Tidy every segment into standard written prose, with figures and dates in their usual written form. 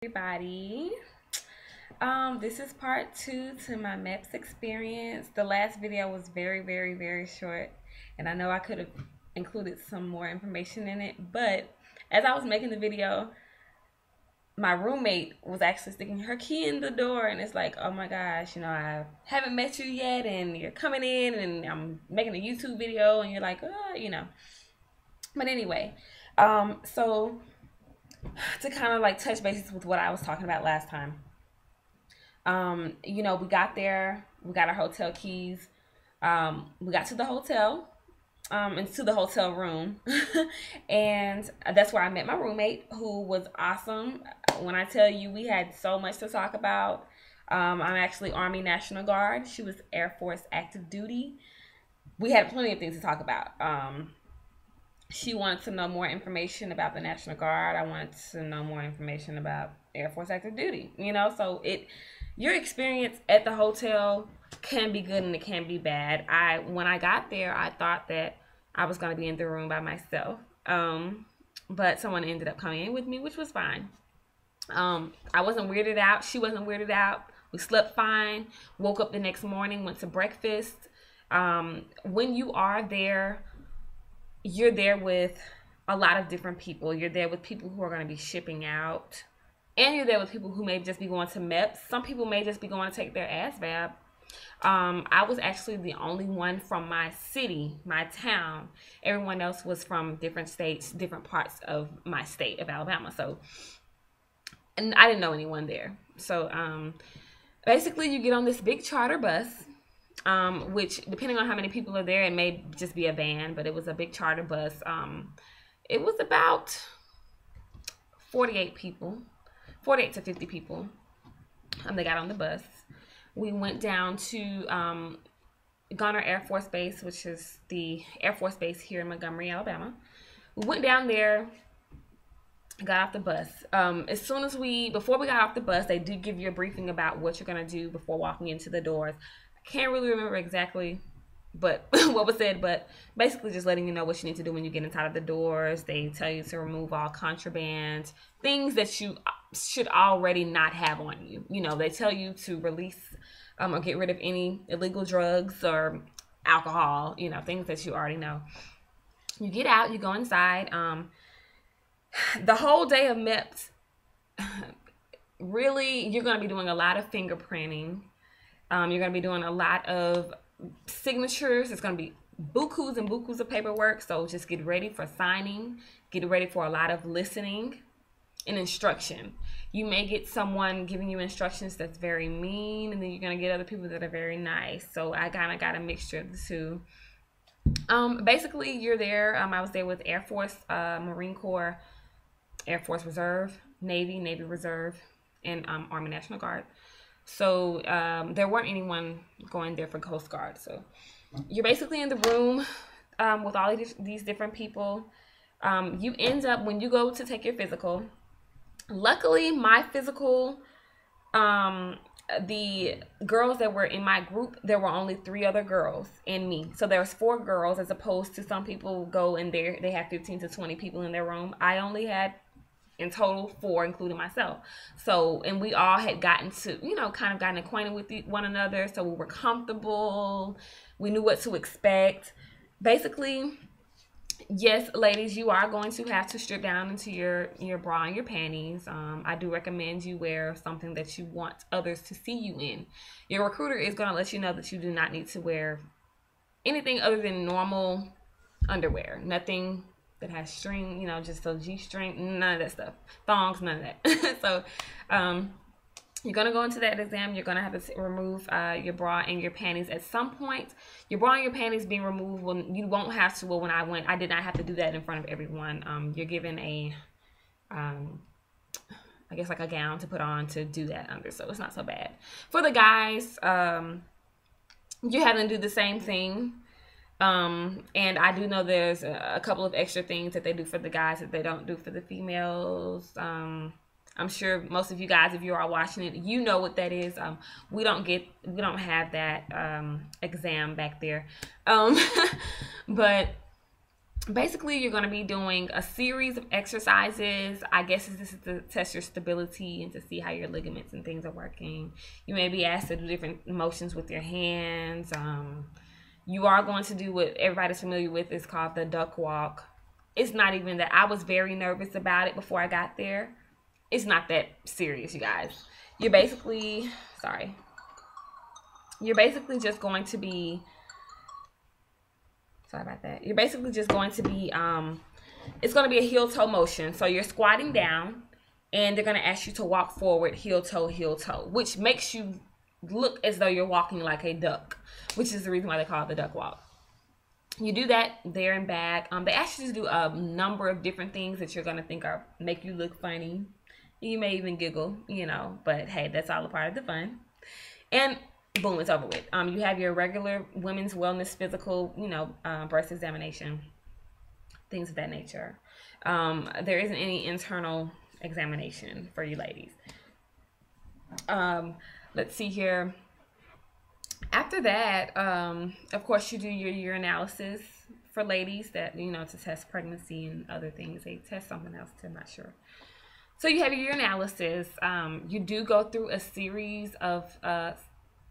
Everybody. This is part 2 to my Meps experience. The last video was very short, and I know I could have included some more information in it, but as I was making the video, my roommate was actually sticking her key in the door, and it's like, oh my gosh, I haven't met you yet, and you're coming in, and I'm making a YouTube video, and you're like, But anyway, so to kind of like touch bases with what I was talking about last time. We got there, we got our hotel keys, we got to the hotel, and to the hotel room, and that's where I met my roommate, who was awesome. When I tell you, we had so much to talk about. I'm actually Army National Guard. She was Air Force active duty. We had plenty of things to talk about. She wanted to know more information about the National Guard. I wanted to know more information about Air Force active duty. So your experience at the hotel can be good and it can be bad. When I got there, I thought that I was going to be in the room by myself. But someone ended up coming in with me, which was fine. I wasn't weirded out. She wasn't weirded out. We slept fine. Woke up the next morning, went to breakfast. When you are there, you're there with a lot of different people. You're there with people who are going to be shipping out. And you're there with people who may just be going to Meps. Some people may just be going to take their ASVAB. I was actually the only one from my city, my town. Everyone else was from different states, different parts of my state of Alabama. And I didn't know anyone there. So basically you get on this big charter bus, which depending on how many people are there, it may just be a van, but it was a big charter bus. It was about 48 to 50 people. They got on the bus. We went down to Gunner Air Force Base, which is the Air Force Base here in Montgomery, Alabama. We went down there, got off the bus. Before we got off the bus, they did give you a briefing about what you're going to do before walking into the doors. I can't really remember exactly what was said, but basically just letting you know what you need to do when you get inside of the doors. They tell you to remove all contraband, things that you should already not have on you. They tell you to release or get rid of any illegal drugs or alcohol, things that you already know. You get out, you go inside. The whole day of MEPS, really, you're going to be doing a lot of fingerprinting. You're going to be doing a lot of signatures. It's going to be bukus and bukus of paperwork. So just get ready for signing. Get ready for a lot of listening and instruction. You may get someone giving you instructions that's very mean, and then you're going to get other people that are very nice. So I kind of got a mixture of the two. Basically, you're there. I was there with Air Force, Marine Corps, Air Force Reserve, Navy Reserve, and Army National Guard. So there weren't anyone going there for Coast Guard. So you're basically in the room with all of these different people. You end up, when you go to take your physical, luckily my physical, the girls that were in my group, there were only 3 other girls and me. So there was 4 girls, as opposed to some people go in there, they have 15 to 20 people in their room. I only had in total 4, including myself. So, and we all had gotten to, kind of gotten acquainted with one another. So we were comfortable. We knew what to expect. Basically, yes, ladies, you are going to have to strip down into your bra and your panties. I do recommend you wear something that you want others to see you in. Your recruiter is going to let you know that you do not need to wear anything other than normal underwear. Nothing that has string, just a G-string, none of that stuff. Thongs, none of that. So, you're going to go into that exam. You're going to have to remove your bra and your panties at some point. Your bra and your panties being removed, you won't have to. Well, when I went, I did not have to do that in front of everyone. You're given a, I guess like a gown to put on to do that under. So it's not so bad. For the guys, you're having to do the same thing. And I do know there's a couple of extra things that they do for the guys that they don't do for the females. I'm sure most of you guys, if you are watching it, you know what that is. We don't have that exam back there. But basically you're going to be doing a series of exercises. I guess this is to test your stability and to see how your ligaments and things are working. You may be asked to do different motions with your hands. You are going to do what everybody's familiar with, is called the duck walk. It's not even that. I was very nervous about it before I got there. It's not that serious, you guys. You're basically just going to be, sorry about that. You're basically just going to be, it's going to be a heel toe motion. So you're squatting down and they're going to ask you to walk forward, heel toe, which makes you look as though you're walking like a duck, which is the reason why they call it the duck walk. You do that there and back. They ask you to do a number of different things that you're going to think are make you look funny. You may even giggle, you know, but hey, that's all a part of the fun. And boom, it's over with. You have your regular women's wellness physical, you know, breast examination, things of that nature. There isn't any internal examination for you ladies. Let's see here. After that, of course, you do your urinalysis for ladies that, you know, to test pregnancy and other things. They test something else too, I'm not sure. So you have your urinalysis. You do go through a series of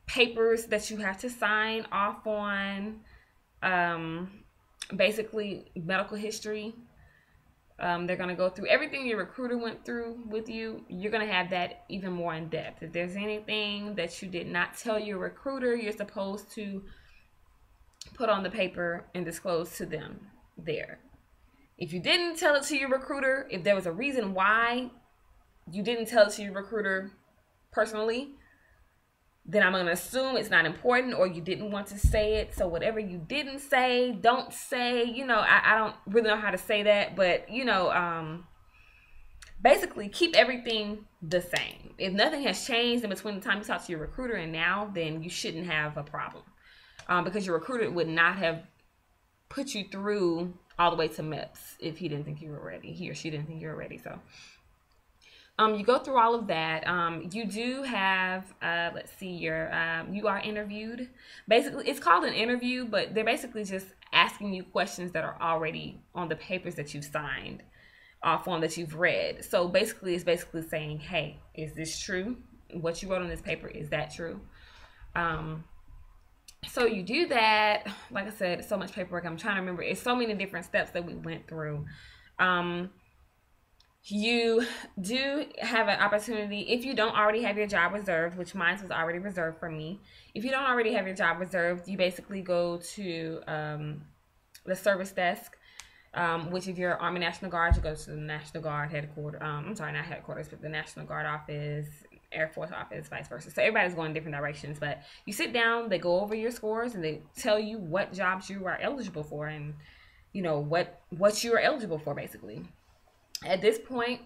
papers that you have to sign off on. Basically, medical history. They're going to go through everything your recruiter went through with you. You're going to have that even more in depth. If there's anything that you did not tell your recruiter, you're supposed to put on the paper and disclose to them there. If you didn't tell it to your recruiter, if there was a reason why you didn't tell it to your recruiter personally, then I'm going to assume it's not important or you didn't want to say it. So whatever you didn't say, don't say, you know, I don't really know how to say that, but, you know, basically keep everything the same. If nothing has changed in between the time you talk to your recruiter and now, then you shouldn't have a problem, because your recruiter would not have put you through all the way to Meps if he didn't think you were ready. He or she didn't think you were ready. So you go through all of that. You do have, let's see, you are interviewed. Basically, it's called an interview, but they're basically just asking you questions that are already on the papers that you've signed off on, that you've read. So basically, it's basically saying, hey, is this true? What you wrote on this paper, is that true? So you do that. Like I said, so much paperwork. I'm trying to remember. It's so many different steps that we went through. You do have an opportunity, if you don't already have your job reserved, which mine was already reserved for me. If you don't already have your job reserved, you basically go to the service desk, which if you're Army National Guard, you go to the National Guard headquarters. I'm sorry, not headquarters, but the National Guard office, Air Force office, vice versa. So everybody's going different directions, but you sit down, they go over your scores, and they tell you what jobs you are eligible for, and you know what you are eligible for, basically. At this point,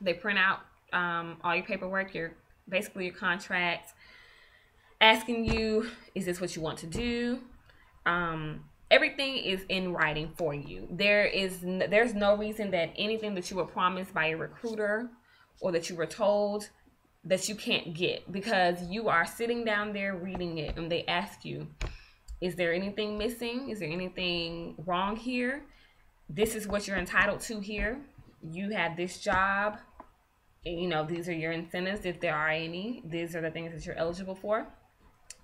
they print out all your paperwork, your contract, asking you, is this what you want to do? Everything is in writing for you. There's no reason that anything that you were promised by your recruiter or that you were told that you can't get, because you are sitting down there reading it and they ask you, is there anything missing? Is there anything wrong here? This is what you're entitled to here. You have this job. You know, these are your incentives, if there are any. These are the things that you're eligible for.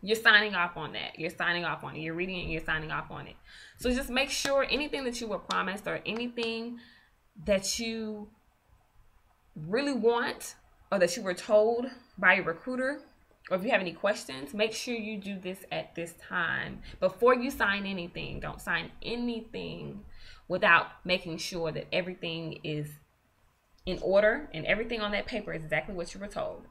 You're signing off on that. You're signing off on it. You're reading it and you're signing off on it. So just make sure anything that you were promised or anything that you really want or that you were told by your recruiter, or if you have any questions, make sure you do this at this time. Before you sign anything, don't sign anything without making sure that everything is in order and everything on that paper is exactly what you were told.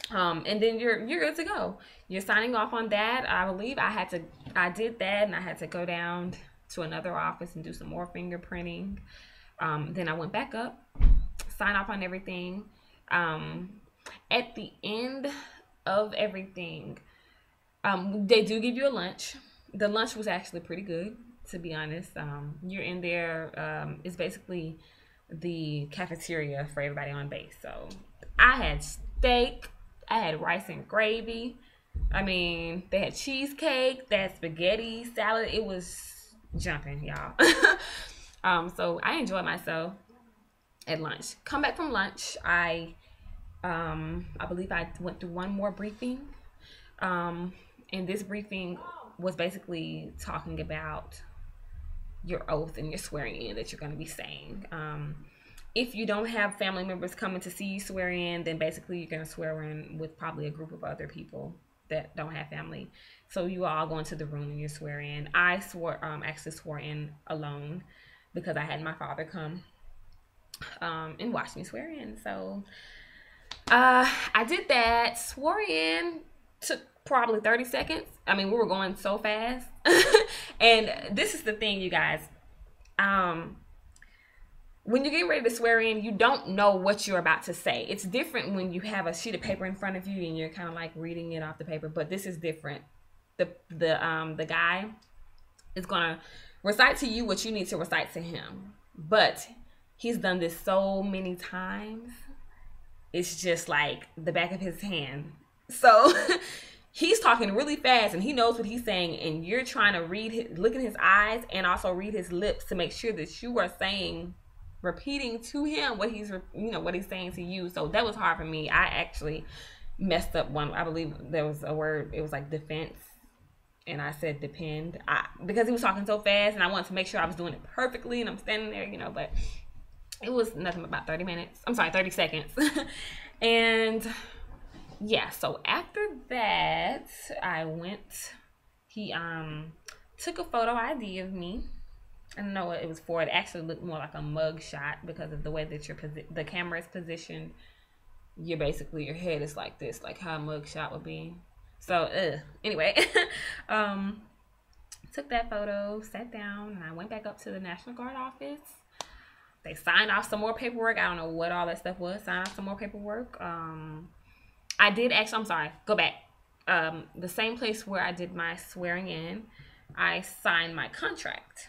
And then you're good to go. You're signing off on that. I believe I did that, and I had to go down to another office and do some more fingerprinting. Then I went back up, sign off on everything. At the end of everything, they do give you a lunch. The lunch was actually pretty good, to be honest. You're in there. It's basically the cafeteria for everybody on base. So I had steak. I had rice and gravy. I mean, they had cheesecake, they had spaghetti, salad. It was jumping, y'all. So I enjoyed myself at lunch. Come back from lunch, I believe I went through one more briefing. And this briefing was basically talking about your oath and your swearing in that you're going to be saying. If you don't have family members coming to see you swear in, then basically you're going to swear in with probably a group of other people that don't have family. So you all go into the room and you swear in. I actually swore in alone because I had my father come and watch me swear in. So I did that, swore in, took probably 30 seconds. I mean, we were going so fast. And this is the thing, you guys. When you're getting ready to swear in, you don't know what you're about to say. It's different when you have a sheet of paper in front of you and you're kind of like reading it off the paper, but this is different. The guy is gonna recite to you what you need to recite to him, but he's done this so many times. It's just like the back of his hand. So he's talking really fast and he knows what he's saying, and you're trying to look in his eyes and also read his lips to make sure that you are repeating to him what he's saying to you. So that was hard for me. I actually messed up one. I believe there was a word. It was like defense, and I said depend. Because he was talking so fast, and I wanted to make sure I was doing it perfectly, and I'm standing there, but it was nothing but about 30 seconds. And yeah, so after that, he took a photo ID of me. I don't know what it was for. It actually looked more like a mug shot because of the way that the camera is positioned. Your head is like this, like how a mug shot would be. So, anyway, took that photo, sat down, and I went back up to the National Guard office. They signed off some more paperwork. I don't know what all that stuff was. Signed off some more paperwork. I did actually, I'm sorry, go back. The same place where I did my swearing in, I signed my contract.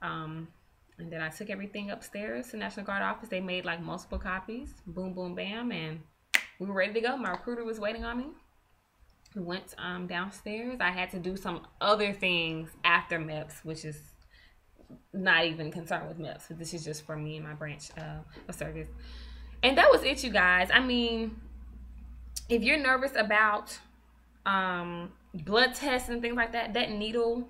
And then I took everything upstairs to National Guard office. They made like multiple copies. Boom, boom, bam. And we were ready to go. My recruiter was waiting on me. We went downstairs. I had to do some other things after Meps, which is not even concerned with Meps. But this is just for me and my branch of service. And that was it, you guys. I mean, if you're nervous about blood tests and things like that, that needle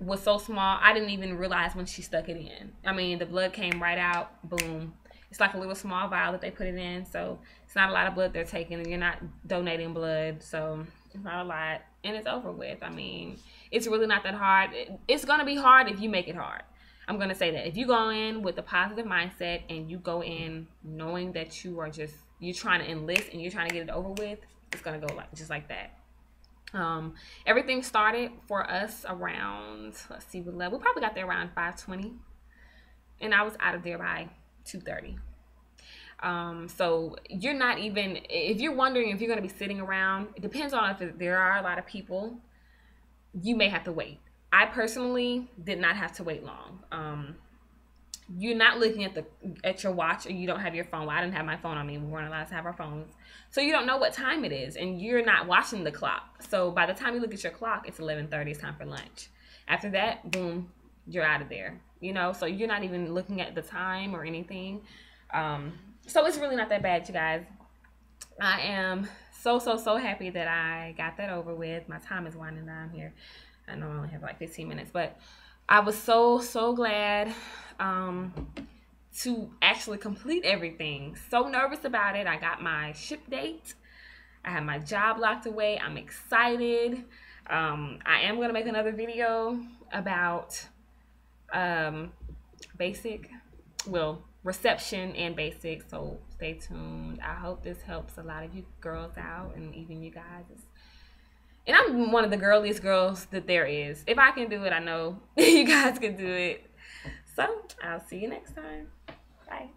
was so small, I didn't even realize when she stuck it in. I mean, the blood came right out, boom. It's like a little small vial that they put it in, so it's not a lot of blood they're taking, and you're not donating blood, so it's not a lot, and it's over with. I mean, it's really not that hard. It's going to be hard if you make it hard. I'm going to say that. If you go in with a positive mindset and you go in knowing that you're trying to enlist and you're trying to get it over with, it's going to go just like that. Everything started for us around, let's see, we probably got there around 5:20, and I was out of there by 2:30. So you're not even, if you're wondering if you're going to be sitting around, it depends on if there are a lot of people, you may have to wait. I personally did not have to wait long. You're not looking at your watch, or you don't have your phone. Well, I didn't have my phone on me. We weren't allowed to have our phones. So you don't know what time it is, and you're not watching the clock. So by the time you look at your clock, it's 11:30. It's time for lunch. After that, boom, you're out of there. So you're not even looking at the time or anything. So it's really not that bad, you guys. I am so happy that I got that over with. My time is winding down here. I know I only have like 15 minutes, but I was so glad to actually complete everything. So nervous about it. I got my ship date. I have my job locked away. I'm excited. I am going to make another video about reception and basic. So stay tuned. I hope this helps a lot of you girls out, and even you guys. And I'm one of the girliest girls that there is. If I can do it, I know you guys can do it. So I'll see you next time. Bye.